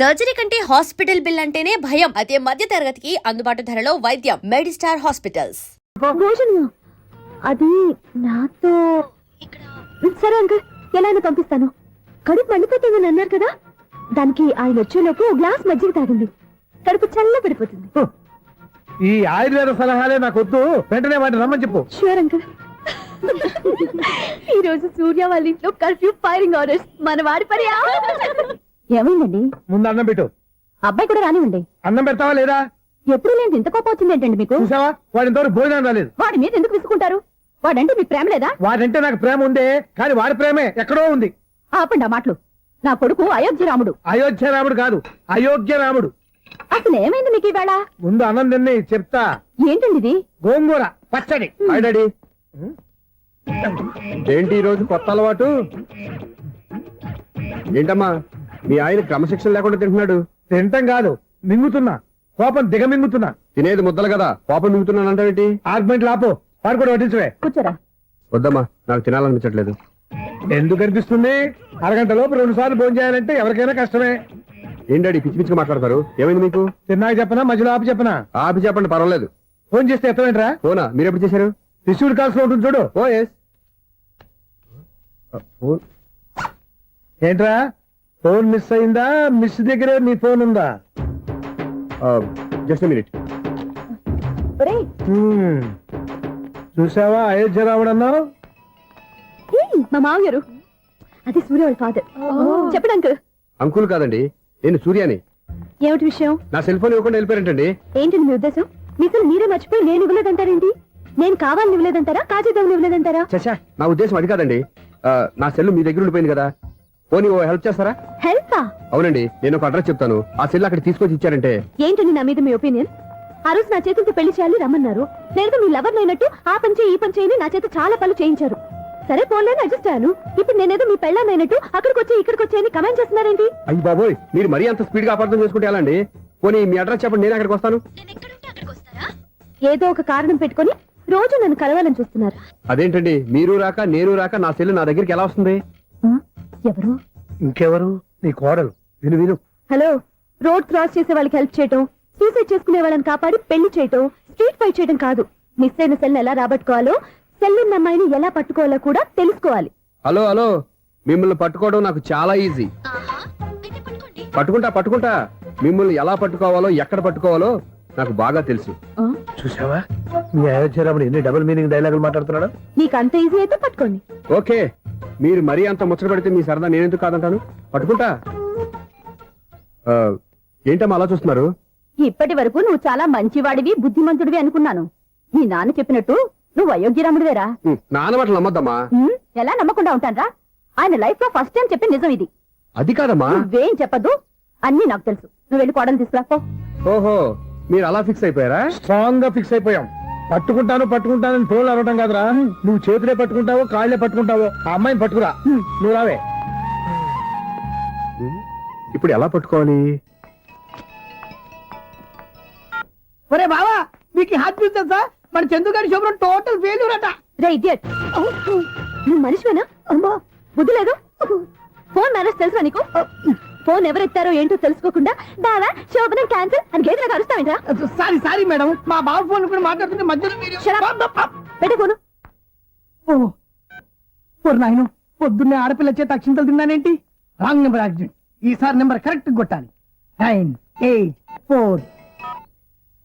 Surgery కంటే hospital bill అంటేనే భయం. అదే మధ్య తరగతికి అందుబాటు ధరలో వైద్యం. Medistar hospitals. భోజనం అది నాతో సరే అంకుల్, ఎలా పంపిస్తాను. కడుపు మండిపోతుందని అన్నారు కదా, దానికి ఆయన వచ్చేలోపు గ్లాస్ మజ్జిగ తాగింది. కడుపు చల్ల పడిపోతుంది. ఈ ఆయుర్వేద సలహాలే నాకు వద్దు, వెంటనే వాటిని రమ్మని చెప్పు. Sure uncle. ఈ రోజు సూర్య వాళ్ళ ఇంట్లో కర్ఫ్యూ ఫైరింగ్ ఆర్డర్స్. మన వాడి పని ఏమైందండి? ముందు అన్నం పెట్టు. అబ్బాయి కూడా రానివ్వండి. అన్నం పెడతావా లేదా? ఎప్పుడు నేను ఇంత కోపం వచ్చింది ఏంటండి మీకు? చూసావా, వాడి ఇంతవరకు భోజనం రాలేదు. వాడి మీద ఎందుకు విసుకుంటారు? వాడంటే మీకు ప్రేమ లేదా? వాడంటే నాకు ప్రేమ ఉందే, కానీ వాడి ప్రేమే ఎక్కడో ఉంది. ఆపండి ఆ మాటలు. నా కొడుకు అయోధ్య రాముడు. అయోధ్య రాముడు కాదు, అయోగ్య రాముడు. అసలు ఏమైంది మీకు ఈవేళ? ముందు అన్నం తిని చెప్తా. ఏంటండి ఇది? గోంగూర పచ్చడి. డాడీ, ఏంటి ఈ రోజు కొత్త అలవాటు? ఏంటమ్మా, మీ ఆయన క్రమశిక్షణ లేకుండా తింటున్నాడు? తింటం కాదు, మింగుతున్నా. కోపం దిగమింగుతున్నా. తినేది ముద్దలు కదా, పాపం మింగుతున్నానంటావేంటి? ఆర్గ్మెంట్ లాపో, వాడు కూడా వడ్డించవే. కూర్చోరా. వద్దమ్మా, నాకు తినాలనిపించట్లేదు. ఎందుకు అనిపిస్తుంది? అరగంట లోపు 2 సార్లు భోజనం చేయాలంటే ఎవరికైనా కష్టమే. ఏంటండి పిచ్చి పిచ్చిగా మాట్లాడతారు? ఏమైంది మీకు? తిన్నాక చెప్పనా, మధ్యలో ఆపి చెప్పనా? ఆపి చెప్పండి, పర్వాలేదు. ఫోన్ చేస్తే ఎత్తవేంట్రా? ఫోనా? మీరు ఎప్పుడు చేశారు? రిసీవ్డ్ కాల్స్ లో ఉంటుంది చూడు. ఓ ఎస్. ఏంట్రా, ఫోన్ మిస్ అయిందా? మిస్ దగ్గరే నీ ఫోన్ ఉందా? Just minute. ఒరేయ్, చూసావా అయోధ్య రాముడు అన్నావు? మా మామగారు. అది సూర్య వాళ్ళ ఫాదర్. చెప్పండి అంకుల్. అంకుల్ కాదండి, నేను సూర్యాని. ఏమిటి విషయం? నా సెల్ ఫోన్ ఇవ్వకుండా వెళ్ళిపోయారంటండి. ఏంటండి మీ ఉద్దేశం? మీసలు మీరే మర్చిపోయి నేను ఇవ్వలేదంటారేంటి? నేను కావాలని ఇవ్వలేదంటారా, కాజేద్దామని ఇవ్వలేదంటారా? చచ్చా, నా ఉద్దేశం అది కాదండి. నా సెల్ మీ దగ్గర ఉండిపోయింది కదా, పోనీ ఓ హెల్ప్ చేస్తారా? హెల్పా? అవునండి, నేను ఒక అడ్రస్ చెప్తాను, ఆ సెల్ అక్కడ తీసుకొచ్చి ఇచ్చారంటే. ఏంటండి నా మీద మీ ఒపీనియన్? ఆ రోజు నా చేతులతో పెళ్లి చేయాలి రమ్మన్నారు. నేను మీ లవర్ అయినట్టు ఆ పని చేయి ఈ పని చేయని నా చేత చాలా పనులు చేయించారు. సరే పోన్లేని అడ్జస్ట్ అయ్యాను. ఇప్పుడు నేనేదో మీ పెళ్ళాన్నైనట్టు అక్కడికి వచ్చి ఇక్కడికి వచ్చి కమెంట్ చేస్తున్నారేంటి? అయ్యి బాబోయ్, మీరు మరీ అంత స్పీడ్ గా అపార్థం చేసుకుంటే ఎలా అండి? పోనీ మీ అడ్రస్ చెప్పండి, నేను అక్కడికి వస్తాను. ఏదో ఒక కారణం పెట్టుకొని రోజు నన్ను కలవాలని చూస్తున్నారు. అదేంటండి, మీరు రాక నేను రాక నా సెల్ నా దగ్గరికి ఎలా వస్తుంది? ఎవరు? ఇంకెవరు? నీ కోడలు. విను విను. హలో, రోడ్ క్రాస్ చేసే వాళ్ళకి హెల్ప్ చేయటం, సూసైడ్ చేసుకునే వాళ్ళని కాపాడి పెళ్లి చేయటం, స్ట్రీట్ ఫైట్ చేయడం కాదు. మిస్ అయిన సెల్ ఎలా రాబట్టుకోవాలో, సెల్లున్న అమ్మాయిని ఎలా పట్టుకోవాలో కూడా తెలుసుకోవాలి. హలో హలో, మిమ్మల్ని పట్టుకోవడం నాకు చాలా ఈజీ. పట్టుకుంటా. మిమ్మల్ని ఎలా పట్టుకోవాలో, ఎక్కడ పట్టుకోవాలో నాకు బాగా తెలుసు. చూసావా, మీ అయోధ్య రాముడు ఎన్ని డబుల్ మీనింగ్ డైలాగులు మాట్లాడుతున్నాడు. నీకు అంత ఈజీ అయితే పట్టుకోండి. ఓకే, మీరు మరీ అంత ముచ్చట పెడితే మీ సరదా నేనెందుకు కాదంటాను. పట్టుకుంటా. ఏంటమ్మా అలా చూస్తున్నారు? ఇప్పటి వరకు నువ్వు చాలా మంచివాడివి, బుద్ధిమంతుడివి అనుకున్నాను. మీ నాన్న చెప్పినట్టు నువ్వు అయోగ్యరాముడివేరా. నాన్న మాటలు నమ్మద్దమ్మా. ఎలా నమ్మకుండా ఉంటానరా? ఆయన లైఫ్ లో ఫస్ట్ టైం చెప్పి నిజం ఇది. అది కాదమ్మా. నువ్వేం చెప్పద్దు, అన్ని నాకు తెలుసు. నువ్వు వెళ్ళి కోడలు తీసుకురాపో. ఓహో, మీరు అలా ఫిక్స్ అయిపోయారా? స్ట్రాంగ్ గా ఫిక్స్ అయిపోయాం. పట్టుకుంటానని ఫోన్లు అనడం కాదురా, నువ్వు చేతులే పట్టుకుంటావో కాళ్ళే పట్టుకుంటావో ఆ అమ్మాయిని పట్టుకురా. నువ్వు రావే. ఇప్పుడు ఎలా పట్టుకోవాలి? ఒరే బావా, మీకు హాట్ తెలుసా? మన చందుగారి శుభ్రం టోటల్ ఫెయిల్యూర్ అట. రే ఇడియట్, నువ్వు మనిషివేనా? అమ్మా, బుద్ధి లేదు. ఫోన్ మేనేజ్ తెలుసా నీకు? ఫోన్ ఎవరెత్తారో ఏంటో తెలుసుకోకుండా బావా శోభనం క్యాన్సిల్ అని గేదెలకు అరుస్తావేంట్రా? సారీ మేడం, మా బావ ఫోన్ కూడా మాట్లాడుతుంటే మధ్యలో పెట్టే ఫోను. నాయను, పొద్దున్నే ఆడపిల్ల చేత అక్షింతలు తిన్నానేంటి? Wrong number accident. ఈసారి నెంబర్ కరెక్ట్ కొట్టాలి. 984.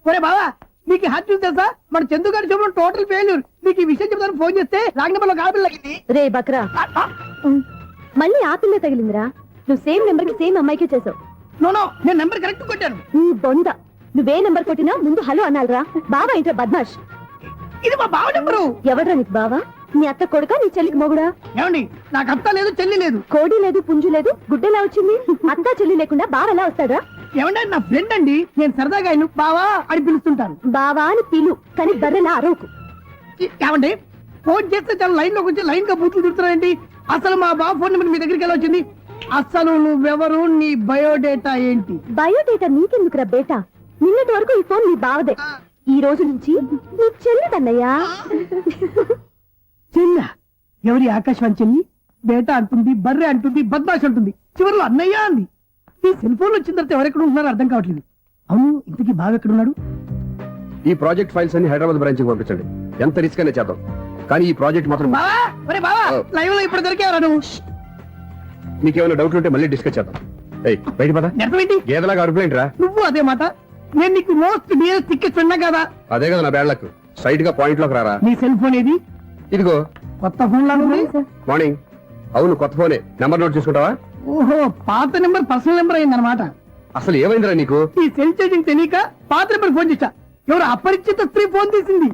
ఒరే బావా, మీకు హాట్ తెలుసా? మన చందుగారి శుభ్రం టోటల్ ఫెయిల్యూర్. మీకు ఈ విషయం చెప్తాను ఫోన్ చేస్తే రాంగ్ నెంబర్ లో ఆడపిల్లకి. రే బక్రా, మళ్ళీ ఆ పిల్ల తగిలిందిరా. నువ్వు సేమ్ నెంబర్ కి సేమ్ అమ్మాయికే చేసావు. నో, నేను నెంబర్ కరెక్ట్ కొట్టాను. నీ బొంద, నువ్వే నెంబర్ కొట్టినా ముందు హలో అనాలిరా. బావా ఏంట్రా బద్మాష్? ఇది మా బావ నెంబరు. ఎవడ్రా నీకు బావా? నీ అత్త కొడుక, నీ చెల్లికి మొగుడా? ఏమండి, నాకు అత్త లేదు, చెల్లి లేదు. కోడి లేదు, పుంజు లేదు, గుడ్డెలా వచ్చింది? అత్త చెల్లి లేకుండా బావ ఎలా వస్తాడా? ఏమంటే నా ఫ్రెండ్ అండి, నేను సరదాగా ఆయన బావా అని పిలుస్తుంటాను. బావా అని పిలు, కానీ బర్రెలా అరవకు. ఏమండి, ఫోన్ చేస్తే చాలా లైన్ లోకి వచ్చి లైన్ గా బూతులు తిడుతున్నారండి. అసలు మా బావ ఫోన్ నెంబర్ మీ దగ్గరికి ఎలా వచ్చింది? అసలు నువ్వెవరు, నీ బయోడేటా ఏంటి? బయోడేటా నీకెందుకురా బేటా? నిన్నటి వరకు ఈ ఫోన్ నీ బావదే. ఈ రోజు నుంచి నీ చెల్లిదన్నయ్యా. చెల్ల ఎవరి? ఆకాశవాణి చెల్లి. బేటా అంటుంది, బర్రె అంటుంది, బద్మాష్ అంటుంది, చివరిలో అన్నయ్య అంది. ఈ సెల్ ఫోన్ వచ్చిన తర్వాత ఎవరెక్కడ ఉంటున్నారో అర్థం కావట్లేదు. అవును, ఇంతకీ బాగా ఎక్కడ ఉన్నాడు? ఈ ప్రాజెక్ట్ ఫైల్స్ అన్ని హైదరాబాద్ బ్రాంచ్ కి పంపించండి. ఎంత రిస్క్ అయినా చేద్దాం, కానీ ఈ ప్రాజెక్ట్ మాత్రం బావా, ఒరే బావా, లైవ్ లో ఇప్పుడు దొరికేవరా నువ్వు? నీకేమైనా డౌట్ ఉంటే మళ్ళీ డిస్కస్ చేద్దాం. ఏయ్ బయట పద. నెరవేంటి గేదలాగా అరుపులేంట్రా? నువ్వు అదే మాట. నేను నీకు మోస్ట్ డియరెస్ట్ టికెట్ విన్నా కదా. అదే కదా నా బ్యాడ్ లక్. స్ట్రైట్ గా పాయింట్ లోకి రారా. నీ సెల్ ఫోన్ ఏది? ఇదిగో కొత్త ఫోన్ లాగా ఉంది. మార్నింగ్. అవును, కొత్త ఫోనే. నెంబర్ నోట్ చేసుకుంటావా? ఓహో, పాత నెంబర్ పర్సనల్ నెంబర్ అయిందన్నమాట. అసలు ఏమైందిరా నీకు? ఈ సెల్ చేసింగ్ తెలియక పాత నెంబర్ ఫోన్ చేశా. ఎవరు అపరిచిత స్త్రీ ఫోన్ తీసింది.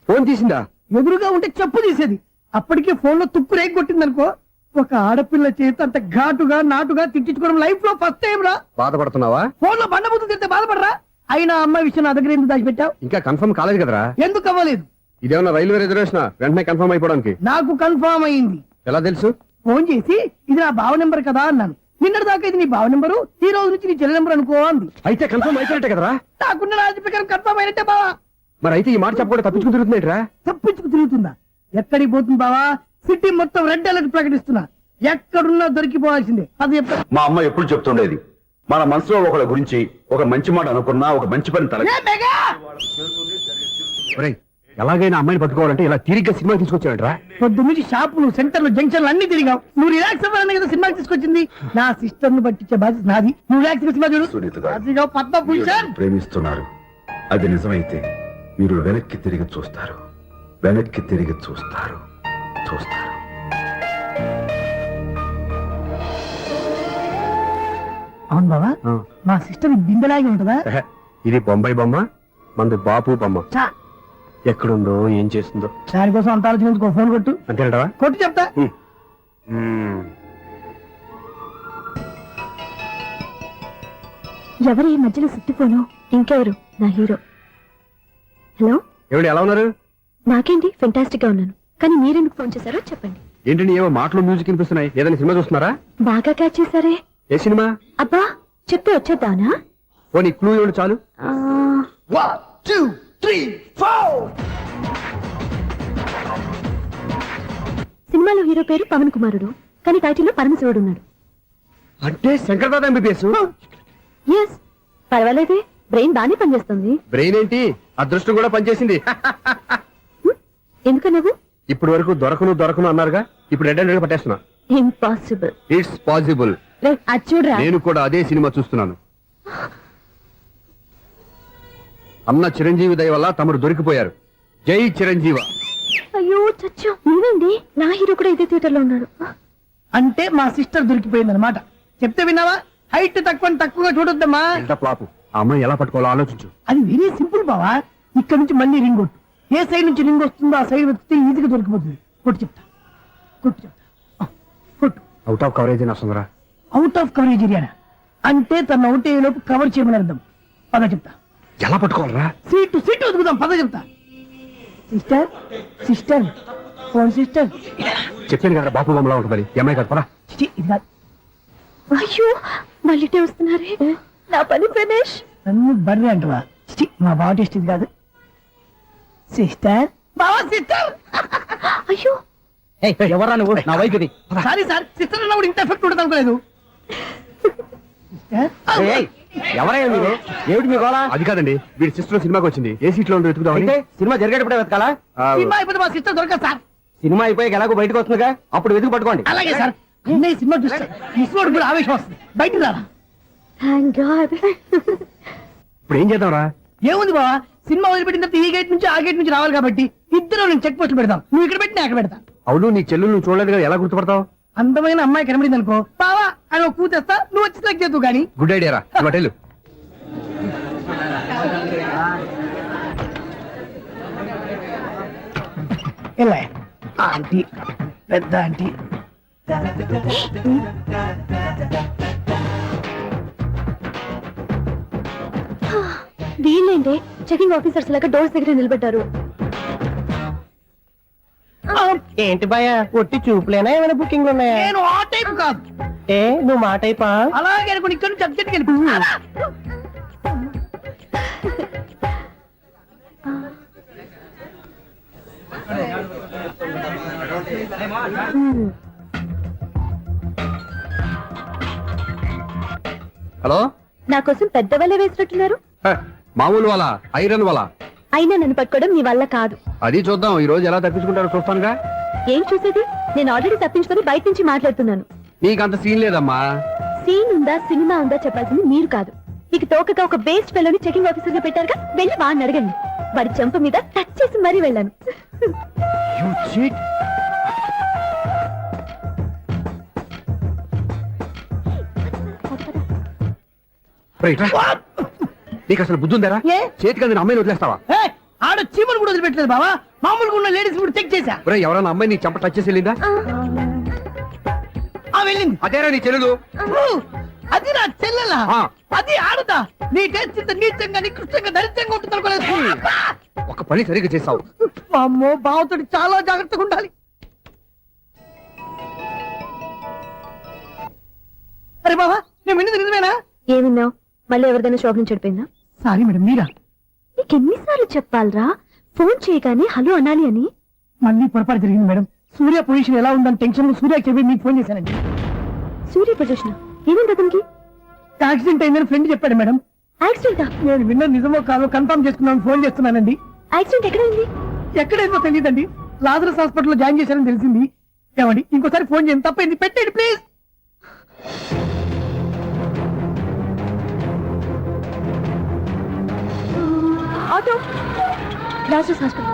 ఫోన్ తీసిందా? ఎదురుగా ఉంటే చెప్పు తీసేది. అప్పటికే ఫోన్ లో తుక్కు రేగి కొట్టిందనుకో. ఒక ఆడపిల్ల చేత అంత ఘాటుగా నాటుగా తిట్టించుకోవడం లైఫ్ లో ఫస్ట్ టైం రా. బాధపడుతున్నావా? ఫోన్ లో బండబూతులు తింటే బాధపడరా? అయినా అమ్మాయి విషయం నా దగ్గర ఎందుకు దాచిపెట్టావు? ఇంకా కన్ఫర్మ్ కాలేదు కదరా. ఎందుకు అవ్వలేదు? ఇదేమన్నా రైల్వే రిజర్వేషన్? వెంటనే కన్ఫర్మ్ అయిపోవడానికి. నాకు కన్ఫర్మ్ అయింది. ఎలా తెలుసు? ఫోన్ చేసి ఇది నా బావ నెంబర్ కదా అన్నాను. నిన్నటి దాకా ఇది నీ బావ నెంబరు, ఈ రోజు నుంచి నీ చెల్లి నెంబర్ అనుకో అంది. అయితే కన్ఫర్మ్ అయిపోయినట్టే కదరా. నాకున్న రాజు ప్రకారం కన్ఫర్మ్ అయినట్టే బావా. మరి అయితే ఈ మాట చెప్పకుండా తప్పించుకుని తిరుగుతున్నాయిట్రా. తప్పించుకు తిరుగుతుందా? ఎక్కడికి పోతుంది బావా? సిటీ మొత్తం రెడ్ అలర్ట్ ప్రకటిస్తున్నా. ఎక్కడున్నా దొరికిపోవాల్సిందే. అది చెప్తా. మా అమ్మ ఎప్పుడు చెప్తుండేది, మన మనసులో ఒకళ్ళ గురించి ఒక మంచి మాట అనుకున్నా ఒక మంచి పని తల. A mega! ఒరేయ్, ఎలాగైనా అమ్మాయిని పట్టుకోవాలంటే ఇలా తిరిగ్గా సినిమా తీసుకొచ్చాడంట్రా. పొద్దు నుంచి షాపులు, సెంటర్లు, జంక్షన్లు అన్ని తిరిగావు. నువ్వు రిలాక్స్ అవ్వాలనే కదా సినిమాకి తీసుకొచ్చింది. నా సిస్టర్ ను పట్టించే బాధ్యత నాది. నువ్వు రిలాక్స్ సినిమా చూడు. సునీత గారు, అదిగో పద్మభూషణ్. ప్రేమిస్తున్నారు. అది నిజమైతే మీరు వెనక్కి తిరిగి చూస్తారు, వెనక్కి తిరిగి చూస్తారు, చూస్తారు. అవును బావా, ఆ. మా సిస్టర్ బిందెలాగి ఉంటుందా? ఎహె, ఇది బొంబాయి బొమ్మ, మంది బాపు బొమ్మ. చా, ఎక్కడుందో ఏం చేస్తుందో. దానికోసం అంత ఆలోచించుకో. ఫోన్ కొట్టు. అంతేనంటావా? కొట్టు చెప్తా. ఎవరు ఈ మధ్యలో సిట్టిపోను? ఇంకెవరు? నా హీరో. హలో, ఏమిటి ఎలా ఉన్నారు? నాకేంటి ఫెంటాస్టిక్ గా ఉన్నాను. కానీ మీరెందుకు ఫోన్ చేశారో చెప్పండి. ఏంటండి ఏవో మాటలు మ్యూజిక్ వినిపిస్తున్నాయి? ఏదైనా సినిమా చూస్తున్నారా? బాగా క్యాచ్ చేశారే. ఏ సినిమా? అబ్బా, చెప్తే వచ్చేద్దానా? పోనీ క్లూ ఇవ్వండి చాలు. ఆ, 1 2 3 4. సినిమాలో హీరో పేరు పవన్ కుమారుడు, కానీ టైటిల్లో పరమశివుడు ఉన్నాడు. అంటే శంకర్దాద ఎంబీబీఎస్. ఎస్, పర్వాలేదే. బ్రెయిన్ బాగానే పనిచేస్తుంది. బ్రెయిన్ ఏంటి, అదృష్టం కూడా పనిచేసింది. ఎందుకు నువ్వు? ఇప్పటి వరకు దొరకను అన్నారుగా, ఇప్పుడు రెడ్ హ్యాండెడ్ గా పట్టేస్తున్నా. ఇంపాసిబుల్. It's possible. అది చూడరా. నేను కూడా అదే సినిమా చూస్తున్నాను. అన్న చిరంజీవి దయ వల్ల తమరు దొరికిపోయారు. జై చిరంజీవ. అయ్యో చచ్చా, నువ్వేంటి? నా హీరో కూడా ఇదే థియేటర్ లో ఉన్నాడు. అంటే మా సిస్టర్ దొరికిపోయింది అనమాట. చెప్తే విన్నావా? హైట్ తక్కువగా చూడొద్దమ్మా. ఫ్లాప్. ఆ అమ్మాయి ఎలా పట్టుకోవాలో ఆలోచించు. అది వెరీ సింపుల్ బావా. ఇక్కడ నుంచి మళ్ళీ రింగ్ కొట్టు. ఏ సైడ్ నుంచి రింగ్ వస్తుందో ఆ సైడ్ వెతికితే ఈజీగా దొరికిపోతుంది. కొట్టు చెప్తా. కొట్టు. అవుట్ ఆఫ్ కవరేజ్ అని వస్తుందిరా. అవుట్ ఆఫ్ కవరేజ్ ఏరియా అంటే తన అవుట్ అయ్యే లోపు కవర్ చేయమని అర్థం. పద చెప్తా. ఎలా పట్టుకోవాలరా? సీటు వదుకుదాం. పద చెప్తా. Sister phone sister. చెప్పాను కదా బాపు బొమ్మలా ఉంటుంది. ఈ అమ్మాయి కదా పరా. ఇది కాదు. అయ్యో, మళ్ళీ వస్తున్నారే. నా పని ఫినిష్. నన్ను బర్రె అంటవా? మా బావ టేస్ట్ ఇది కాదు. సిస్టర్, బావా సిస్టర్. అయ్యో, ఎవరా నువ్వు? నా వైఫ్ ఇది. సారీ సార్, సిస్టర్ అన్నప్పుడు ఇంత ఎఫెక్ట్ ఉంటుంది అనుకోలేదు. ఎవరయ్యా మీరు? ఏమిటి మీ గోళ? అది కాదండి, వీడి సిస్టర్ సినిమాకి వచ్చింది. ఏ సీట్ లో ఉండి వెతుకుదామని. సినిమా జరిగేటప్పుడే వెతకాలా? సినిమా అయిపోతే మా సిస్టర్ దొరకదు సార్. సినిమా అయిపోయాక ఎలాగో బయటకు వస్తుందిగా, అప్పుడు వెతుకు పట్టుకోండి. అలాగే సార్. అన్నయ్య సినిమా చూస్తే ఇస్మోడు కూడా ఆవేశం వస్తుంది. బయటికి రారా. Thank God. ఇప్పుడు ఏం చేద్దాంరా? ఏముంది బావా, సినిమా వదిలిపెట్టిన తర్వాత ఈ గేట్ నుంచి ఆ గేట్ నుంచి రావాలి కాబట్టి ఇద్దరు నేను చెక్ పోస్ట్ పెడతాం. నువ్వు ఇక్కడ పెట్టి అక్కడ పెడతా. అవును, నీ చెల్లెలు నువ్వు చూడలేదు కదా, ఎలా గుర్తుపడతావు? అందమైన అమ్మాయి కనబడింది అనుకో, బావా అని ఒక కూతేస్తా, నువ్వు వచ్చి సెలెక్ట్ చేద్దు కానీ. గుడ్ ఐడియా రా. హోటల్ ఎలా ఆంటీ, పెద్ద ఆంటీ. వీళ్ళేంటి చెకింగ్ ఆఫీసర్స్ లాగా డోర్స్ దగ్గర నిలబెట్టారు. ఏంటి భయ ఒట్టి చూపులేనా ఏమైనా బుకింగ్లు ఉన్నాయా? నేను ఆ టైప్ కాదు. ఏ నువ్వు మాట అయిపా? అలాగే అనుకుని ఇక్కడ నుంచి అర్జెంట్కి వెళ్ళిపో. హలో నా కోసం పెద్ద వల వేసినట్టున్నారు. హ, మామూలు వాళ్ళ ఐరన్ వాళ్ళ అయినా నన్ను పట్టుకోవడం మీ వల్ల కాదు. అది చూద్దాం ఈ రోజు ఎలా తప్పించుకుంటారో చూస్తానుగా. ఏం చూసేది? నేను ఆల్రెడీ తప్పించుకొని బయట నుంచి మాట్లాడుతున్నాను. నీకంత సీన్ లేదమ్మా. సీన్ ఉందా సినిమా ఉందా చెప్పాల్సింది మీరు కాదు. మీకు తోకగా ఒక బేస్ట్ ఫెలోని చెకింగ్ ఆఫీసర్ గా పెట్టారుగా, వెళ్ళి వాడిని అడగండి. వాడి చెంప మీద టచ్ చేసి మరీ వెళ్ళాను. You cheat. రైట్ రా. నీకు అసలు బుద్ధి ఉందారా? ఏ? చేతికి అందిన అమ్మాయిని వదిలేస్తావా? ఏయ్, ఆడ చీమలు కూడా వదిలిపెట్టలేదు బావా. మామూలుగా ఉన్న లేడీస్ కూడా చెక్ చేశా. ఒరేయ్, ఎవరైనా అమ్మాయి నీ చెంప టచ్ చేసి వెళ్ళిందా? ఆ వెళ్ళింది. అదేరా నీ చెల్లెలు. ఊ, అది నా చెల్లెలా? ఆ. అది ఆడదా? నీ టేస్ట్ ఇంత నీచంగా నికృష్టంగా దరిద్రంగా ఉంటుంది అనుకోలేదు. ఒక పని సరిగ్గా చేసావు. అమ్మో, బావతోటి చాలా జాగ్రత్తగా ఉండాలి. అరే బావా, నేను విన్నది నిజమేనా? ఏమిన్నావు? మళ్ళీ ఎవరిదైనా షాప్ నుంచి చెడిపోయిందా? సారీ మేడం, మీరా? నీకు ఎన్నిసార్లు చెప్పాలరా ఫోన్ చేయగానే హలో అనాలి అని? మళ్ళీ పొరపాటు జరిగింది మేడం. సూర్య పొజిషన్ ఎలా ఉందని టెన్షన్ సూర్య చెప్పి మీకు ఫోన్ చేశానండి. సూర్య పొజిషన్ ఏమైంది అతనికి? యాక్సిడెంట్ అయిందని ఫ్రెండ్ చెప్పాడు మేడం. యాక్సిడెంటా? నేను విన్న నిజమో కాదో కన్ఫర్మ్ చేసుకున్నాను, ఫోన్ చేస్తున్నానండి. యాక్సిడెంట్ ఎక్కడైంది? ఎక్కడైందో తెలియదండి. లాజరస్ హాస్పిటల్లో జాయిన్ చేశానని తెలిసింది. ఏమండి, ఇంకోసారి ఫోన్ చేయండి, తప్పైంది, పెట్టండి please. Auto Lazarus hospital.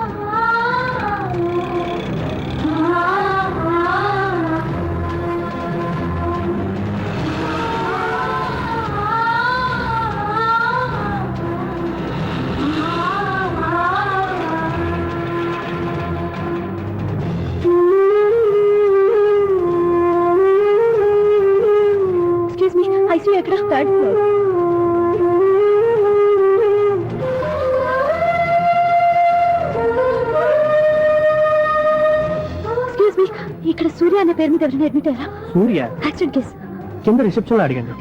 Excuse me, ICU ఎక్కడ? Third floor. ఎక్స్క్యూజ్ మీ, ఇక్కడ సూర్య అనే పేరు మీద ఎవరైనా అడ్మిట్ అయ్యారా? Surya accident case. కింద రిసెప్షన్ లో అడిగాను.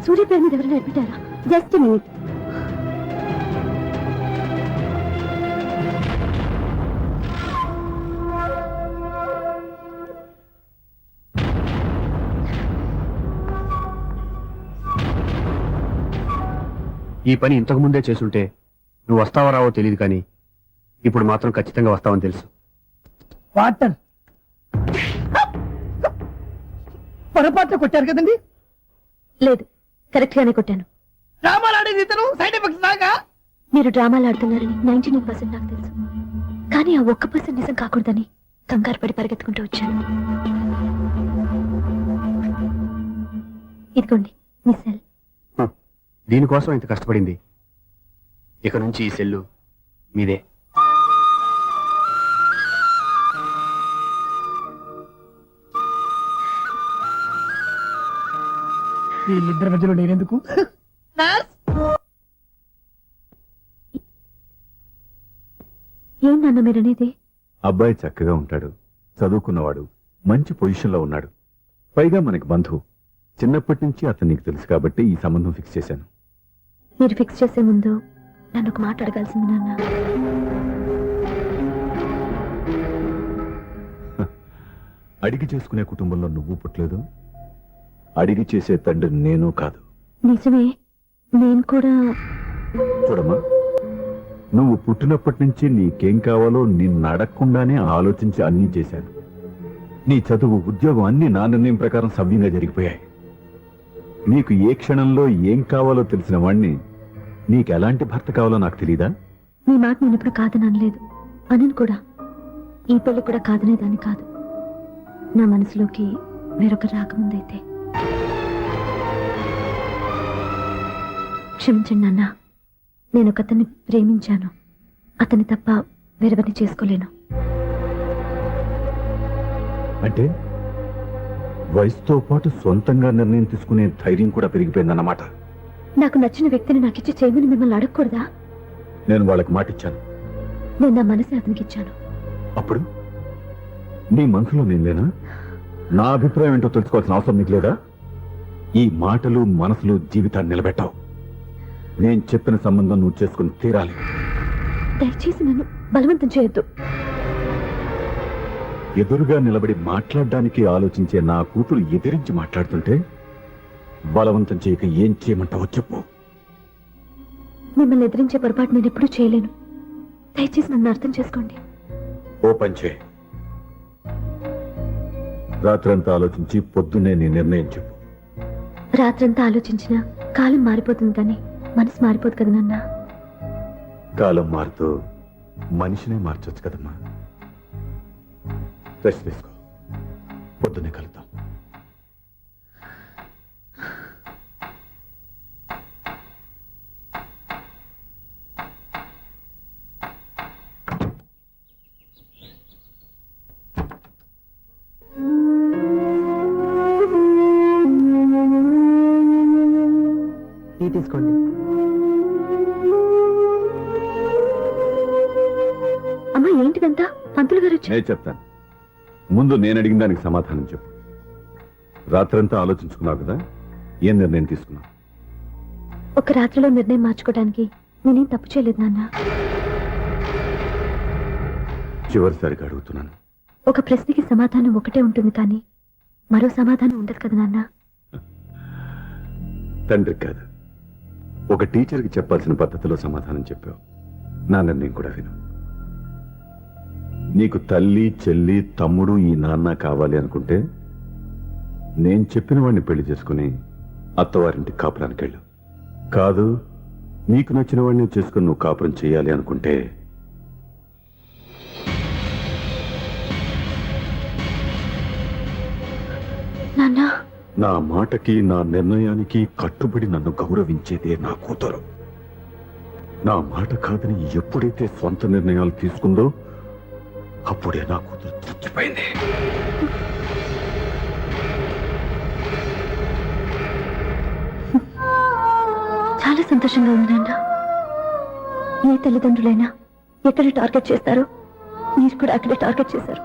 సూర్య పేరు మీద ఎవరైనా అడ్మిట్ అయ్యారా? Just minute. ఈ పని ఇంతకు ముందే చేసుంటే నువ్వు వస్తావో రావో తెలియదు, కానీ ఇప్పుడు మాత్రం ఖచ్చితంగా వస్తావని తెలుసు. వాటర్ పొరపాట్లు కొట్టారు కదండి. లేదు, కరెక్ట్ గానే కొట్టాను. డ్రామాలు ఆడేది ఇతను, సైడ్ ఎఫెక్ట్స్ దాకా. మీరు డ్రామాలు ఆడుతున్నారని 99% నాకు తెలుసు, కానీ ఆ 1% నిజం కాకూడదని కంగారు పడి పరిగెత్తుకుంటూ వచ్చాను. ఇదిగోండి మీ సెల్. దీనికోసం ఇంత కష్టపడింది. ఇక నుంచి ఈ సెల్లు మీదే. వీళ్ళిద్దరి మధ్యలో నేనెందుకు? ఏంటన్నా మీరనేది? అబ్బాయి చక్కగా ఉంటాడు, చదువుకున్నవాడు, మంచి పొజిషన్లో ఉన్నాడు. పైగా మనకి బంధువు. చిన్నప్పటి నుంచి అతను నీకు తెలుసు కాబట్టి ఈ సంబంధం ఫిక్స్ చేశాను. మీరు ఫిక్స్ చేసే ముందు నన్ను ఒక మాట అడగాల్సింది నాన్న. అడిగి చేసుకునే కుటుంబంలో నువ్వు పుట్టలేదు, అడిగి చేసే తండ్రి నేను కాదు. నిజమే, నేను కూడా. చూడమ్మా, నువ్వు పుట్టినప్పటి నుంచి నీకేం కావాలో నిన్ను అడగకుండానే ఆలోచించి అన్నీ చేశాను. నీ చదువు, ఉద్యోగం అన్ని నా నిర్ణయం ప్రకారం సవ్యంగా జరిగిపోయాయి. నీకు ఏ క్షణంలో ఏం కావాలో తెలిసిన వాణ్ణి నీకు ఎలాంటి భర్త కావాలో నాకు తెలీదా? మీ మాట నేను ఇప్పుడు కాదని అనలేదు, అనను కూడా. ఈ పెళ్లి కూడా కాదనేదాన్ని కాదు. నా మనసులోకి వేరొక రాకముందైతే. క్షమించండి నాన్న, నేను ఒకతన్ని ప్రేమించాను. అతన్ని తప్ప వేరెవరిని చేసుకోలేను. అంటే వయసుతో పాటు సొంతంగా నిర్ణయం తీసుకునే ధైర్యం కూడా పెరిగిపోయిందన్నమాట. నాకు నచ్చిన వ్యక్తిని నాకిచ్చి చేయమని మిమ్మల్ని అడగకూడదా? నేను వాళ్ళకి మాటిచ్చాను. నేను నా మనసే అతనికి ఇచ్చాను. అప్పుడు నీ మనసులో నేనేనా? నా అభిప్రాయం ఏంటో తెలుసుకోవాల్సిన అవసరం నీకు లేదా? ఈ మాటలు మనసులు జీవితాన్ని నిలబెట్టావు. నేను చెప్పిన సంబంధం నువ్వు చేసుకుని తీరాలి. దయచేసి నన్ను బలవంతం చేయొద్దు. ఎదురుగా నిలబడి మాట్లాడడానికి ఆలోచించే నా కూతురు ఎదిరించి మాట్లాడుతుంటే బలవంతం చేయక ఏం చేయమంటావో చెప్పు. మిమ్మల్ని ఎదిరించే పొరపాటు నేను ఎప్పుడూ చేయలేను. దయచేసి నన్ను అర్థం చేసుకోండి. ఓ పంచే, రాత్రంతా ఆలోచించి పొద్దున్నే నీ నిర్ణయం చెప్పు. రాత్రంతా ఆలోచించినా కాలం మారిపోతుంది కానీ మనసు మారిపోదు కదా నాన్న. కాలం మారుతూ మనిషినే మార్చొచ్చు కదమ్మా. రెస్ట్ తీసుకో, పొద్దున్నే కలుద్దాం. టీ తీసుకోండి. అమ్మా ఏంటిదంతా? పంతులు గారు వచ్చి నేను చెప్తాను. ముందు నేను అడిగిన దానికి సమాధానం చెప్పు. రాత్రంతా ఆలోచించుకున్నావు కదా, ఏం నిర్ణయం తీసుకున్నావు? ఒక రాత్రిలో నిర్ణయం మార్చుకోవడానికి నేనేం తప్పు చేయలేదు నాన్న. చివరిసారిగా అడుగుతున్నాను. ఒక ప్రశ్నకి సమాధానం ఒకటే ఉంటుంది కానీ మరో సమాధానం ఉండదు కదా నాన్న. తండ్రికి కాదు, ఒక టీచర్కి చెప్పాల్సిన పద్ధతిలో సమాధానం చెప్పావు. నా నిర్ణయం కూడా విను. నీకు తల్లి, చెల్లి, తమ్ముడు, ఈ నాన్న కావాలి అనుకుంటే నేను చెప్పిన వాడిని పెళ్లి చేసుకుని అత్తవారింటి కాపురానికి వెళ్ళు. కాదు, నీకు నచ్చిన వాడిని చేసుకుని నువ్వు కాపురం చేయాలి అనుకుంటే నాన్న నా మాటకి, నా నిర్ణయానికి కట్టుబడి నన్ను గౌరవించేదే నా కూతురు. నా మాట కాదని ఎప్పుడైతే సొంత నిర్ణయాలు తీసుకుందో అప్పుడే నా కూతురు చచ్చిపోయింది. చాలా సంతోషంగా ఉంది నాన్న. ఏ తల్లిదండ్రులైనా ఎక్కడ టార్గెట్ చేస్తారో మీరు కూడా అక్కడే టార్గెట్ చేశారు.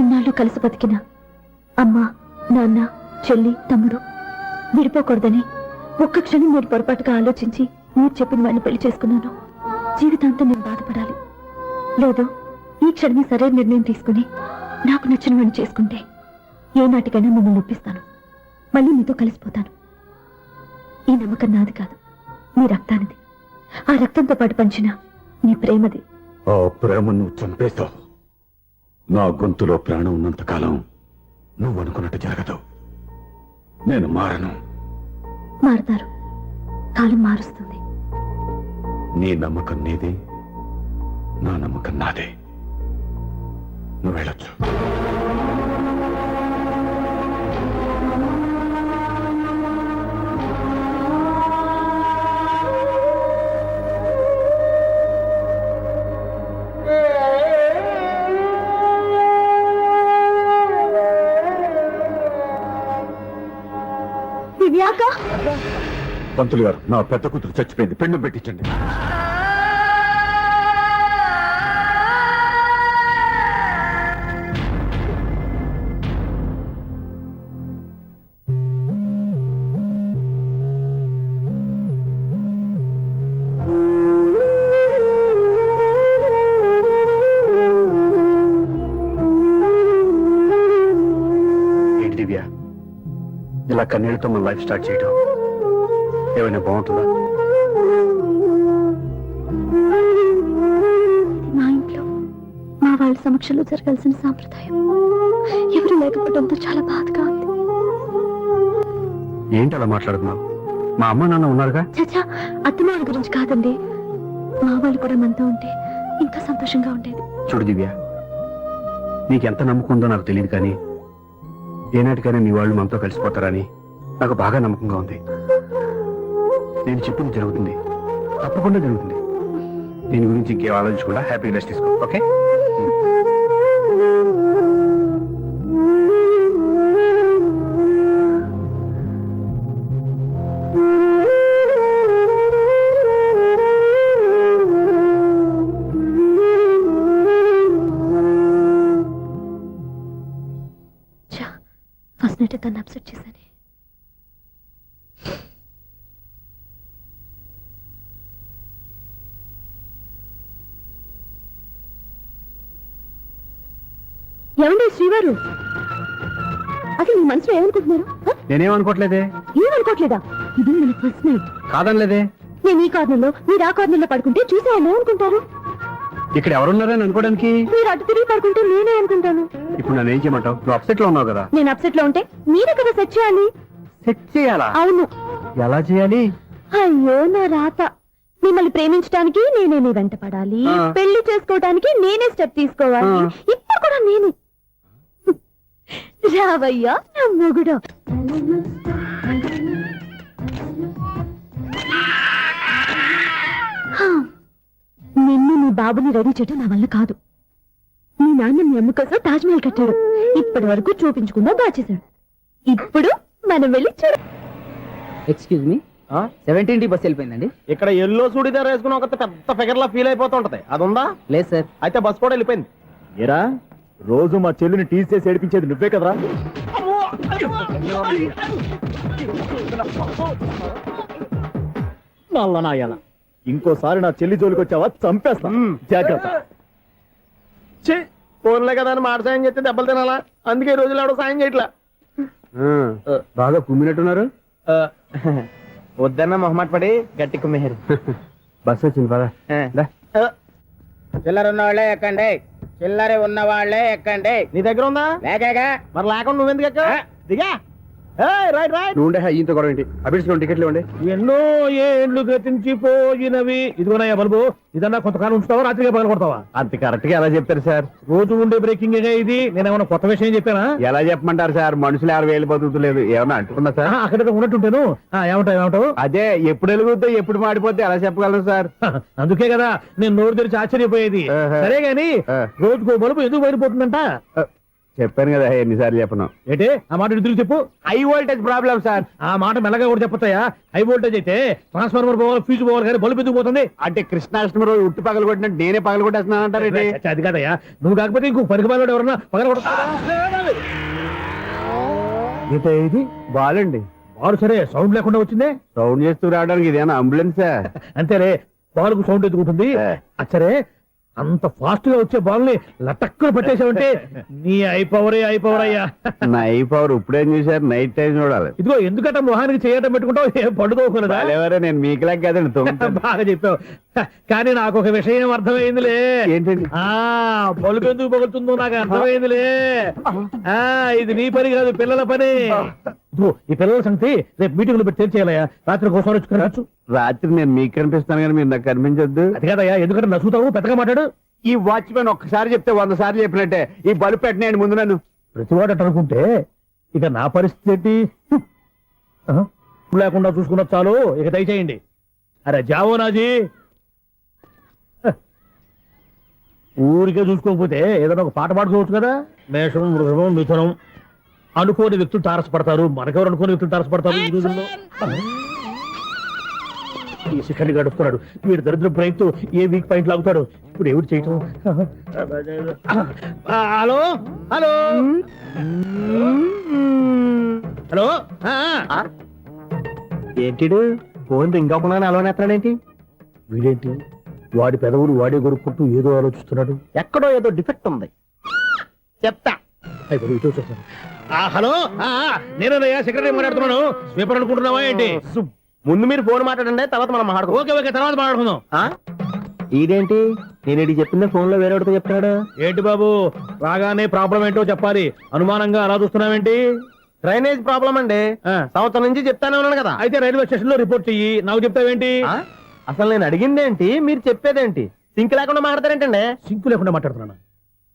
ఇన్నాళ్ళు కలిసి బతికిన అమ్మ, నాన్న, చెల్లి, తమ్ముడు విడిపోకూడదని ఒక్క క్షణం నేను పొరపాటుగా ఆలోచించి మీరు చెప్పిన వాడిని పెళ్లి చేసుకున్నాను. జీవితాంతం నేను బాధపడాలి. లేదు, ఈ క్షణమే సరైన నిర్ణయం తీసుకుని నాకు నచ్చిన వాడిని చేసుకుంటే ఏ నాటికైనా మిమ్మల్ని ఒప్పిస్తాను. మళ్ళీ మీతో కలిసిపోతాను. ఈ నమ్మకం నాది కాదు, మీ రక్తానిది. ఆ రక్తంతో పాటు పంచిన నీ ప్రేమది. ఆ ప్రేమ నువ్వు చంపేస్తావు. నా గొంతులో ప్రాణం ఉన్నంత కాలం నువ్వు అనుకున్నట్టు జరగదు. నేను మారను. మారుతారు, కాలం మారుస్తుంది. నీ నమ్మకం నీదే, నా నమ్మకం నాదే. నువ్వు వెళ్ళొచ్చు. దివ్యాక పంతులు గారు, నా పెద్ద కూతురు చచ్చిపోయింది, పెండు పెట్టించండి. ఏంటి దివ్య, ఇలా కన్నీళ్లతో మన లైఫ్ స్టార్ట్ చేయడం ఏమైనా బాగుంటుందా? మా ఇంట్లో మా వాళ్ళ సమక్షంలో జరగాల్సిన సాంప్రదాయం ఎవరు లేకపోవడంతో చాలా బాధగా ఉంది. ఏంటి అలా మాట్లాడుతున్నావు? మా అమ్మ నాన్న ఉన్నారుగా. చచ్చా, అత్తమాల గురించి కాదండి. మా వాళ్ళు కూడా మనతో ఉంటే ఇంకా సంతోషంగా ఉండేది. చూడు దివ్య, నీకెంత నమ్మకం ఉందో నాకు తెలియదు కానీ ఏనాటికైనా మీ వాళ్ళు మనతో కలిసిపోతారని నాకు బాగా నమ్మకంగా ఉంది. నేను చెప్పింది జరుగుతుంది, తప్పకుండా జరుగుతుంది. దీని గురించి ఇంకేం ఆలోచించకుండా హ్యాపీ రెస్ట్ తీసుకో. ఓకే? తెలిసినట్టు తను అప్సెట్ చేశాను. ఏమండి శ్రీవారు, అసలు మీ మనసులో ఏమనుకుంటున్నారు? నేనేమనుకోవట్లేదే. ఏమనుకోవట్లేదా? ఇది మన ఫస్ట్ నైట్. కాదనలేదే. నేను ఈ కార్నర్లో మీరు ఆ కార్నర్లో పడుకుంటే చూసి ఆయన ఏమనుకుంటారు? ఇక్కడ ఎవరున్నారని అనుకోవడానికి. మీరు అటు తిరిగి పడుకుంటే నేనే అనుకుంటాను. ఇప్పుడు నన్ను ఏం చేయమంటావు? నువ్వు అప్సెట్ లో ఉన్నావు కదా. నేను అప్సెట్ లో ఉంటే మీరే కదా సెట్ చేయాలి. సెట్ చేయాలా? అవును. ఎలా చేయాలి? అయ్యో నా రాత. మిమ్మల్ని ప్రేమించడానికి నేనే మీ వెంట పడాలి, పెళ్లి చేసుకోవడానికి నేనే స్టెప్ తీసుకోవాలి. ఇప్పుడు కూడా నేనే. రావయ్యా నా మొగుడు. నిన్ను నీ బాబుని రెడీ చేయడం నా వల్ల కాదు. మీ నాన్న మీ అమ్మ కోసం తాజ్ మహల్ కట్టాడు. ఇప్పటి వరకు చూపించకుండా దాచేశాడు. ఇప్పుడు మనం వెళ్ళి చూడ. ఎక్స్క్యూజ్ మీ, 17 బస్ వెళ్ళిపోయిందండి. ఇక్కడ ఎల్లో చూడిదార్ వేసుకుని ఒక పెద్ద ఫిగర్ లా ఫీల్ అయిపోతుంటది, అది ఉందా? లేదు సార్. అయితే బస్ కూడా వెళ్ళిపోయింది. ఏరా, రోజు మా చెల్లిని టీచ్ చేసి ఏడిపించేది నువ్వే కదరా? ఇంకోసారి నా చెల్లి జోలికి వచ్చావా చంపేస్తా. జాగ్రత్త. ఫోన్లే కదా అని మాట సాయం చేస్తే దెబ్బలు తినాలా? అందుకే ఈ రోజులు ఎవడో సాయం చేయట్లా. బాగా కుమ్మినట్టున్నారు. వద్దన్న మొహమాట పడి గట్టి కుమ్మేరు. బస్సు వచ్చింది పదా. చిల్లర ఉన్న వాళ్ళే ఎక్కండి, చిల్లర ఉన్న వాళ్ళే ఎక్కండి. నీ దగ్గర ఉందా? లేకేగా. మరి లేకుండా నువ్వెందుకు ఎక్క? దిగా. Right right. నువ్వు ఉండే ఈయంతో గొడవ ఏంటి? అభిడ్స్ టికెట్లు ఇవ్వండి. ఎన్నో ఏండ్లు గతించిపోయినవి. ఇదిగోనయ్యా బల్బు, ఇదన్నా కొంతకాలం ఉంచుతావా, రాత్రిగా పగల కొడతావా? అంత కరెక్ట్ గా ఎలా చెప్తారు సార్? రోజు ఉండే బ్రేకింగ్ ఇది. నేనేమన్నా కొత్త విషయం చెప్పానా? ఎలా చెప్పమంటారు సార్? మనుషులు 60,000 బతుకుతలేదు. ఏమన్నా అంటున్నా సార్? అక్కడ ఉన్నట్టుంటాను. ఏమంటావు? అదే ఎప్పుడు వెలుగుతో ఎప్పుడు మాడిపోతే ఎలా చెప్పగలను సార్? అందుకే కదా నేను నోరు తెరిచి ఆశ్చర్యపోయేది. సరే గాని రోజుకో బల్బు ఎందుకు బయటపోతుందంట? చెప్పాను కదా ఎన్నిసార్లు చెప్పను. ఏంటే ఆ మాట తిరిగి చెప్పు. High voltage problem sir. ఆ మాట మెల్లగా కూడా చెప్పొచ్చాయా? హై వోల్టేజ్ అయితే ట్రాన్స్ఫార్మర్ పోవాలి, ఫ్యూజ్ పోవాలి, కానీ బల్బు ఎందుకు పోతుంది? అంటే కృష్ణాష్టమి రోజు ఉట్టి పగలు కొట్టినట్టు నేనే పగలు కొట్టేస్తున్నానంటారు. అది కాదయ్యా, నువ్వు కాకపోతే ఇంకో పరిగణలో ఎవరన్నా పగల కొడతారా? ఇది బాలండి. బాలు సరే సౌండ్ లేకుండా వచ్చిందే. సౌండ్ చేస్తూ రావడానికి ఇదేనా అంబులెన్సా? అంతేలే, బాలుకు సౌండ్ ఎదుగుతుంది. సరే అంత ఫాస్ట్ గా వచ్చే బాల్ని లటక్కులు పట్టేసావంటే నీ ఐపవర్ అయ్యా. నా ఐ పవర్ ఇప్పుడేం చూసారు? నైట్ టైం చూడాలి. ఇదిగో ఎందుకంటే మొహానికి చేయటం పెట్టుకుంటావు, ఏం పడుకోకూడదా? ఎవరే నేను మీకులాగా కదండి. బాగా చెప్పావు. కానీ నాకు ఒక విషయం అర్థమైందిలే. ఏంటండి? బల్బు ఎందుకు పగులుతుందో నాకు అర్థమైందిలే. ఇది నీ పని కాదు, పిల్లల పని. ఈ పిల్లల సంగతి రేపు మీటింగ్ లో పెట్టి తెలిసేయాలయ్యా. రాత్రి కోసం వచ్చుకోవచ్చు. రాత్రి నేను మీకు కనిపిస్తాను కానీ మీరు నాకు కనిపించొద్దు. అది కాదయ్యా, ఎందుకంటే నసుగుతావు, పెద్దగా మాట్లాడు. ఈ వాచ్మెన్ ఒక్కసారి చెప్తే 100 సార్లు చెప్పినట్టే. ఈ బల్బు పెట్టినాయండి ముందు నన్ను. ప్రతివాడు అనుకుంటే ఇక నా పరిస్థితి ఏంటి? లేకుండా చూసుకున్న చాలు, ఇక దయచేయండి. అరే జావో నాజీ, ఊరికే చూసుకోకపోతే ఏదైనా ఒక పాట పాడుకోవచ్చు కదా. మేషం, వృషభం, మిథునం అనుకోని వ్యక్తులు తారసపడతారు. మనకెవరు అనుకోని వ్యక్తులు తారసపడతారు ఈ రోజుల్లో? ఈ శిఖర్ని గడుపుతున్నాడు వీడు. దరిద్ర బ్రెయిన్ తో ఏ వీక్ పాయింట్ లాగుతాడు. ఇప్పుడు ఎవరు చేయటం? Hello hello hello. ఏంటిడు ఫోన్ రింగ్ అవ్వకుండా అలవనేస్తాడేంటి? వీడేంటి వాడి పెదవులు వాడే కొరుక్కుంటూ ఏదో ఆలోచిస్తున్నాడు. ఎక్కడో ఏదో డిఫెక్ట్ ఉంది, చెప్తా. అయిపోయి ఇటు వచ్చేస్తాను. హలో, నేనయ్యా సెక్రటరీ మాట్లాడుతున్నాను. స్వీపర్ అనుకుంటున్నావా ఏంటి? ముందు మీరు ఫోన్ మాట్లాడండి, తర్వాత మనం మాట్లాడుకో. ఓకే ఓకే, తర్వాత మాట్లాడుకుందాం. ఇదేంటి నేను చెప్పిందే ఫోన్ లో వేరే చెప్తాడు? ఏంటి బాబు, రాగానే ప్రాబ్లం ఏంటో చెప్పాలి. అనుమానంగా అలా చూస్తున్నావేంటి? డ్రైనేజ్ ప్రాబ్లం అండి. సంవత్సరం నుంచి చెప్తానే ఉన్నాను కదా. అయితే రైల్వే స్టేషన్ లో రిపోర్ట్ చెయ్యి. నాకు చెప్తావేంటి? అసలు నేను అడిగిందేంటి, మీరు చెప్పేదేంటి? సింక్ లేకుండా మాట్లాడతారేంటండి? సింకు లేకుండా మాట్లాడుతున్నాను.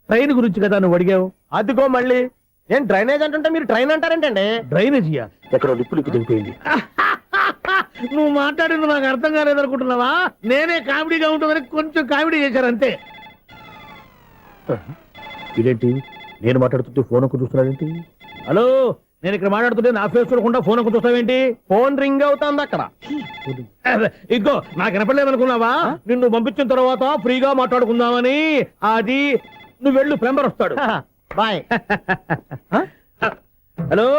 ట్రైన్ గురించి కదా నువ్వు అడిగావు. అదిగో మళ్ళీ ఏం డ్రైనేజ్ అంటుంటే మీరు ట్రైన్ అంటారేంటండి? డ్రైనేజీయా? ఎక్కడో లిప్పు దిగిపోయింది. నువ్వు మాట్లాడింది నాకు అర్థం కాలేదనుకుంటున్నావా? నేనే కామెడీగా ఉంటుందని కొంచెం కామెడీ చేశారు అంతే. ఇదేంటి నేను మాట్లాడుతుంటే ఫోన్ ఒక్క చూస్తున్నాడేంటి? హలో, నేను ఇక్కడ మాట్లాడుతుంటే నా ఫేస్ చూడకుండా ఫోన్ ఒక్క చూస్తావేంటి? ఫోన్ రింగ్ అవుతుంది అక్కడ. ఇంకో నాకు వినపడలేదు అనుకున్నావా? నిన్ను పంపించిన తర్వాత ఫ్రీగా మాట్లాడుకుందామని. అది నువ్వు వెళ్ళు, ప్లంబర్ వస్తాడు. Bye. Hello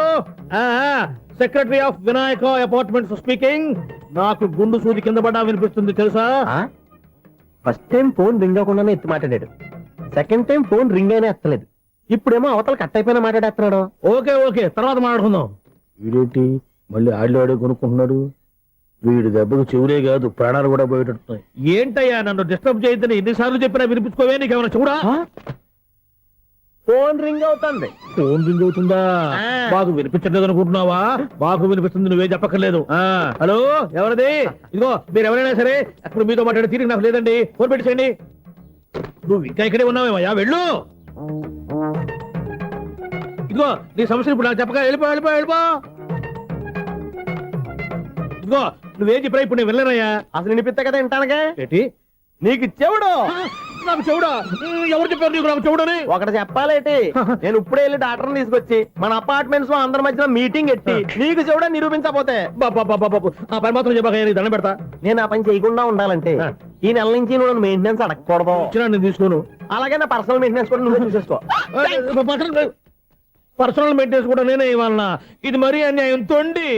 secretary of Vinayaka apartments speaking. నాకు గుండు సూది కింద పడ్డా వినిపిస్తుంది తెలుసా? ఫస్ట్ టైం ఫోన్ రింగ్ అవ్వకుండానే ఎత్తి మాట్లాడాడు. సెకండ్ టైం ఫోన్ రింగ్ అయినా ఎత్తలేదు. ఇప్పుడేమో అవతల కట్ అయిపోయినా మాట్లాడేస్తున్నాడు. ఓకే ఓకే, తర్వాత మాట్లాడుకుందాం. వీడేంటి మళ్ళీ ఆడి కొనుక్కుంటున్నాడు? వీడి దెబ్బకు చెవులే కాదు ప్రాణాలు కూడా పోయేటట్టున్నాయి. ఏంటయ్యా నన్ను డిస్టర్బ్ చేయొద్దని ఎన్నిసార్లు చెప్పినా వినిపించుకోవే? నీకేమైనా చూడా? ఫోన్ రింగ్ అవుతుంది. ఫోన్ రింగ్ అవుతుందా? మాకు వినిపించట్లేదు అనుకుంటున్నావా? మాకు వినిపిస్తుంది, నువ్వే చెప్పక్కర్లేదు. హలో, ఎవరిది? ఇదిగో మీరు ఎవరైనా సరే అప్పుడు మీతో మాట్లాడే తీరిక నాకు లేదండి. ఫోన్ పెట్టేసేయండి. నువ్వు ఇంకా ఇక్కడే ఉన్నావేమయ్యా, వెళ్ళు. ఇదిగో నీ సమస్యలు ఇప్పుడు నాకు చెప్పగా వెళ్ళిపో వెళ్ళిపో వెళ్ళిపో. ఇదిగో నువ్వేం చెప్పరా ఇప్పుడు నేను వెళ్ళానయ్యా. అసలు వినిపిస్తా కదా వింటానగా. ఏంటి నీకు చెవుడు? నాకు చెవుడా? ఎవరు చెప్పారు నీకు నాకు చెవుడని? ఒకటి చెప్పాలేటి, నేను ఇప్పుడే వెళ్ళి డాక్టర్ని తీసుకొచ్చి మన అపార్ట్మెంట్స్ లో అందరి మధ్యలో మీటింగ్ ఎట్టి నీకు చెవుడని నిరూపించకపోతే బాబు ఆ పని మాత్రం చెప్పాక నీకు దండం పెడతా. నేను ఆ పని చేయకుండా ఉండాలంటే ఈ నెల నుంచి నువ్వు మెయింటెనెన్స్ అడగకూడదు. ఇచ్చినా నేను తీసుకోను. అలాగే నా పర్సనల్ మెయింటెనెన్స్ కూడా నువ్వే చూసేసుకో. పర్సనల్ మెయింటెనెన్స్ కూడా నేనే ఇవ్వాలన్నా? ఇది మరీ అన్యాయం తోండి.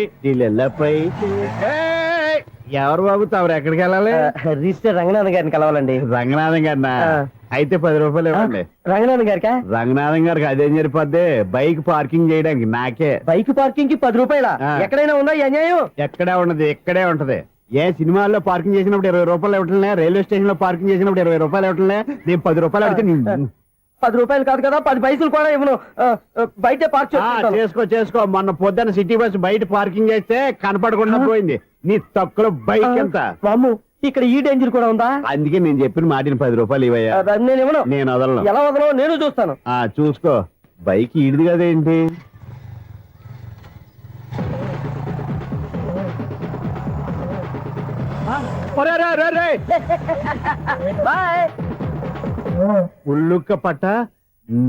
ఎవరు బాబు తమరు ఎక్కడికి వెళ్ళాలి? రిజిస్టర్ రంగనాథ్ గారిని కలవాలండి. రంగనాథం గారినా? అయితే 10 రూపాయలు ఇవ్వండి. రంగనాథ్ గారికా? రంగనాథం గారికి అదేం సరిపోద్ది, బైక్ పార్కింగ్ చేయడానికి నాకే. బైక్ పార్కింగ్ కి 10 రూపాయల? ఎక్కడైనా ఉందా ఈ అన్యాయం? ఎక్కడే ఉండదు, ఇక్కడే ఉంటది. ఏ సినిమాల్లో పార్కింగ్ చేసినప్పుడు 20 రూపాయలు ఇవ్వట్లే, రైల్వే స్టేషన్ లో పార్కింగ్ చేసినప్పుడు 20 రూపాయలు ఇవ్వట్లే. నేను 10 రూపాయలు అడిగితే 10 రూపాయలు కాదు కదా, 10 పైసలు కూడా ఇవ్వను. బయట పార్క్ చేసుకో. మొన్న పొద్దున్న సిటీ బస్ బయట పార్కింగ్ చేస్తే కనపడకుండా పోయింది. నీ తక్కువ బైక్ ఎంత? మాము ఇక్కడ ఈ డేంజర్ కూడా ఉందా? అందుకే నేను చెప్పిన మాటిని 10 రూపాయలు ఇవ్వయ్యా. నేను ఇవ్వను. నేను వదలను. ఎలా వదలవు నేను చూస్తాను. చూసుకో. బైక్ ఈడిది కదేంటి? ఉల్లుక్క పట్ట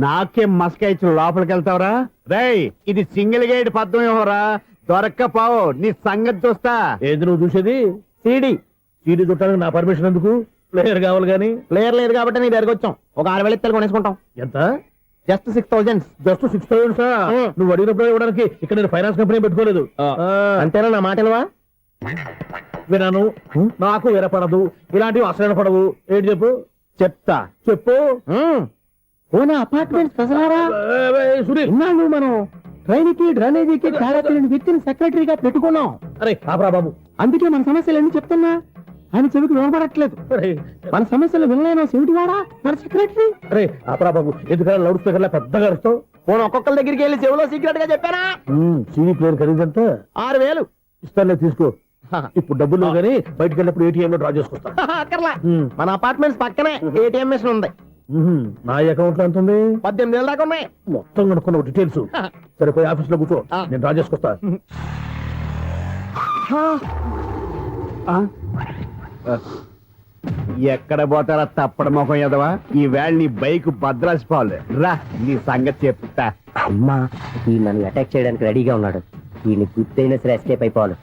నాకే మస్క ఇచ్చి లోపలికి వెళ్తావరా? రేయ్, ఇది సింగిల్ గేట్ పద్మం ఇవ్వరా, దొరక్కపోవు నీ సంగతి చూస్తా. ఏది నువ్వు చూసేది? సీడీ చుట్టానికి నా పర్మిషన్ ఎందుకు? ప్లేయర్ కావాలి గానీ. ప్లేయర్ లేదు కాబట్టి నీ దగ్గరకు వచ్చాం. ఒక 6,000 ఇత్తలు కొనేసుకుంటాం. ఎంత? జస్ట్ 6,000. Just 6,000 sir? నువ్వు అడిగినప్పుడు ఇవ్వడానికి ఇక్కడ నేను ఫైనాన్స్ కంపెనీ పెట్టుకోలేదు. అంతేనా? నా మాటలువా? వినను, నాకు వినపడదు, ఇలాంటివి అసలు వినపడవు. ఏంటి చెప్పు? చెప్తా. చెప్పు. అపార్ట్మెంట్ ప్రజలారా, సునీల్, ఇన్నాళ్ళు మనం ట్రైన్కి డ్రైనేజీకి తేడా తెలియని వ్యక్తిని సెక్రటరీగా పెట్టుకున్నాం. అరే ఆపరా బాబు. అందుకే మన సమస్యలు ఎన్ని చెప్తున్నా ఆయన చెవికి వినపడట్లేదు. అరే మన సమస్యలు వినలేనో చెవిటివాడా మన సెక్రటరీ? అరే ఆపరా బాబు, ఎందుకన్నా లౌడ్ స్పీకర్ లా పెద్దగా అరుస్తావు? పోను ఒక్కొక్కరి దగ్గరికి వెళ్ళి చెవిలో సీక్రెట్ గా చెప్పానా? CD player ఖరీదంతా 6,000. ఇస్తానులే, తీసుకో. ఇప్పుడు డబ్బులు కానీ బయటకు వెళ్ళినప్పుడు ఏటీఎం లో డ్రా చేసుకొస్తా. అక్కర్లా, మన అపార్ట్మెంట్స్ పక్కనే ఏటీఎం మిషన్ ఉంది. నా అకౌంట్ లో ఎంత ఉంది? 18,000 దాకా ఉన్నాయి. మొత్తం కనుక్కున్న డీటెయిల్స్. సరే పోయి ఆఫీస్ లో కూర్చో, నేను డ్రా చేసుకొస్తా. ఎక్కడ పోతారా తప్పడ మొఖం ఎదవా? ఈ వేళ నీ బైక్ భద్రాసిపోవాలి. రా, నీ సంగతి చెప్తా. అమ్మా, ఈ నన్ను అటాక్ చేయడానికి రెడీగా ఉన్నాడు. ఈయన గుర్తైనా సరే ఎస్కేప్ అయిపోవాలి.